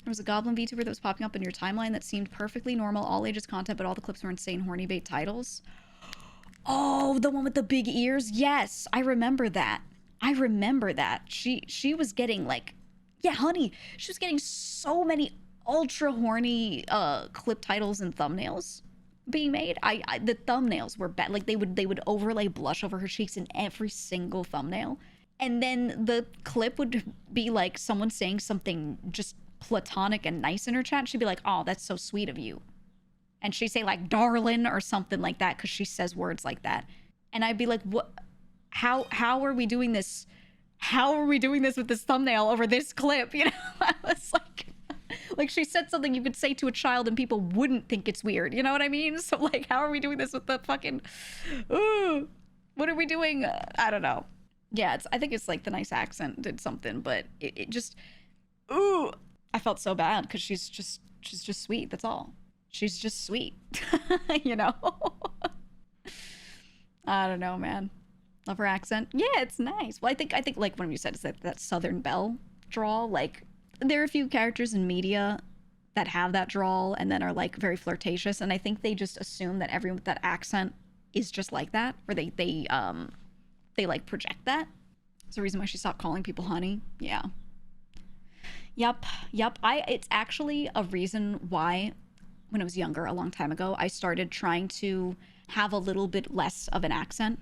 There was a Goblin VTuber that was popping up in your timeline that seemed perfectly normal, all ages content, but all the clips were insane horny bait titles. Oh, the one with the big ears? Yes, I remember that. I remember that. She was getting like, yeah, honey, she was getting so many ultra horny clip titles and thumbnails being made. The thumbnails were bad. Like they would overlay blush over her cheeks in every single thumbnail. And then the clip would be like someone saying something just platonic and nice in her chat. She'd be like, "Oh, that's so sweet of you." And she'd say like darling or something like that because she says words like that. And I'd be like, what? How are we doing this? How are we doing this with this thumbnail over this clip? You know, I was like she said something you could say to a child and people wouldn't think it's weird. You know what I mean? So like, how are we doing this with the fucking, ooh, what are we doing? I don't know. Yeah, I think it's like the nice accent did something, but it just, ooh, I felt so bad because she's just sweet. That's all. She's just sweet, you know? I don't know, man. Love her accent. Yeah, it's nice. Well, I think like when you said it's that Southern Belle drawl, like there are a few characters in media that have that drawl and then are like very flirtatious, and I think they just assume that everyone with that accent is just like that, or they like project that. It's the reason why she stopped calling people honey. Yeah. Yep. It's actually a reason why when I was younger, a long time ago, I started trying to have a little bit less of an accent.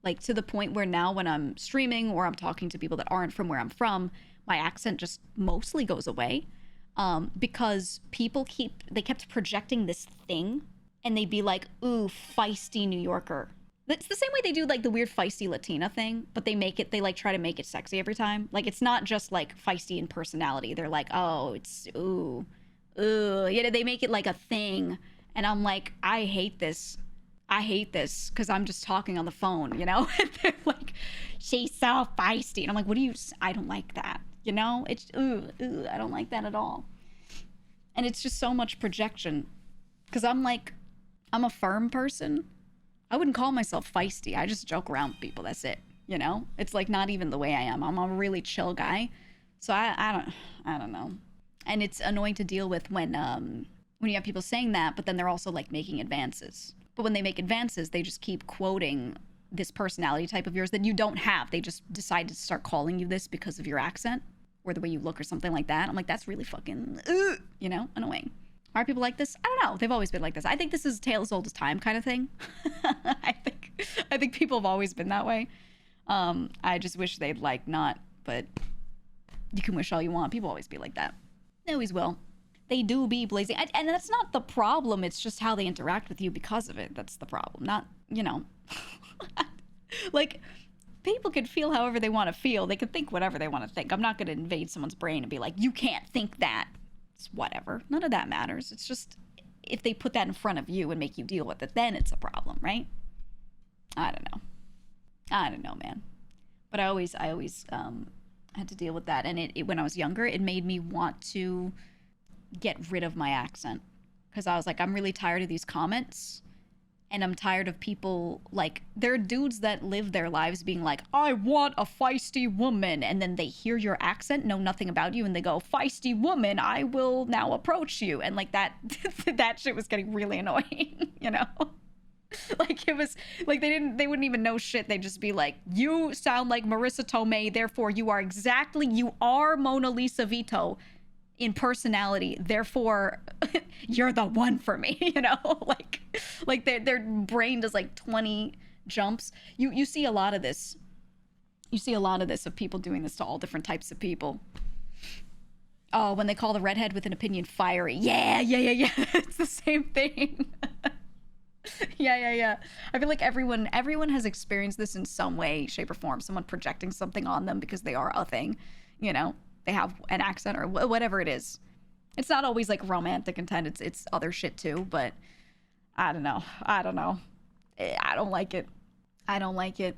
Like to the point where now when I'm streaming or I'm talking to people that aren't from where I'm from, my accent just mostly goes away. Because people kept projecting this thing and they'd be like, ooh, feisty New Yorker. It's the same way they do like the weird feisty Latina thing, but they like try to make it sexy every time. Like it's not just like feisty in personality. They're like, oh, it's ooh, you know, they make it like a thing. And I'm like, I hate this because I'm just talking on the phone, you know? And they're like, she's so feisty. And I'm like, I don't like that, you know? It's, I don't like that at all. And it's just so much projection because I'm a firm person. I wouldn't call myself feisty. I just joke around with people. That's it. You know, it's like not even the way I am. I'm a really chill guy. So I don't know. And it's annoying to deal with when you have people saying that, but then they're also like making advances. But when they make advances, they just keep quoting this personality type of yours that you don't have. They just decide to start calling you this because of your accent or the way you look or something like that. I'm like, that's really fucking, you know, annoying. Are people like this? I don't know. They've always been like this. I think this is a tale as old as time kind of thing. I think people have always been that way. I just wish they'd like not, but you can wish all you want. People always be like that. They always will. They do be blazing. And that's not the problem. It's just how they interact with you because of it. That's the problem. Not, you know, like people can feel however they want to feel. They can think whatever they want to think. I'm not going to invade someone's brain and be like, you can't think that. It's whatever. None of that matters. It's just if they put that in front of you and make you deal with it, then it's a problem, right? I don't know, man. But I always had to deal with that. And it when I was younger, it made me want to get rid of my accent because I was like, I'm really tired of these comments. And I'm tired of people, like, there are dudes that live their lives being like, I want a feisty woman. And then they hear your accent, know nothing about you, and they go, feisty woman, I will now approach you. And, like, that shit was getting really annoying, you know? Like, it was, like, they wouldn't even know shit. They'd just be like, you sound like Marissa Tomei, therefore you are Mona Lisa Vito in personality, therefore you're the one for me, you know? like their brain does like 20 jumps. You see a lot of this. You see a lot of this of people doing this to all different types of people. Oh, when they call the redhead with an opinion fiery. Yeah. It's the same thing. Yeah. I feel like everyone has experienced this in some way, shape, or form. Someone projecting something on them because they are a thing, you know? They have an accent or whatever it is. It's not always like romantic intent. It's other shit too, but I don't know. I don't like it. I don't like it.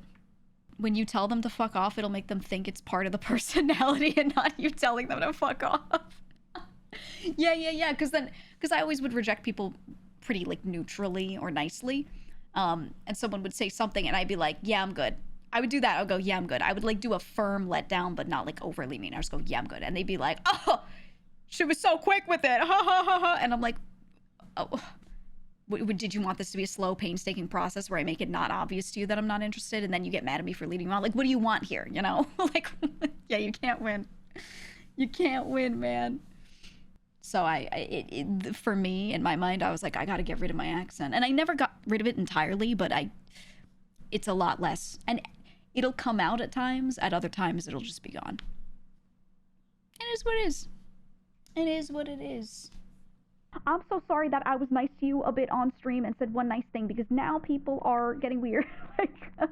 When you tell them to fuck off, it'll make them think it's part of the personality and not you telling them to fuck off. Yeah. Because I always would reject people pretty like neutrally or nicely. And someone would say something and I'd be like, yeah, I'm good. I would do that. I'll go, yeah, I'm good. I would like do a firm letdown, but not like overly mean. I just go, yeah, I'm good. And they'd be like, oh, She was so quick with it. Ha ha ha ha. And I'm like, oh, did you want this to be a slow, painstaking process where I make it not obvious to you that I'm not interested, and then you get mad at me for leading you on? Like, what do you want here? You know, like, yeah, you can't win. You can't win, man. So for me, in my mind, I was like, I got to get rid of my accent, and I never got rid of it entirely, but it's a lot less, and it'll come out at times. At other times, it'll just be gone. It is what it is. It is what it is. I'm so sorry that I was nice to you a bit on stream and said one nice thing, because now people are getting weird. Like,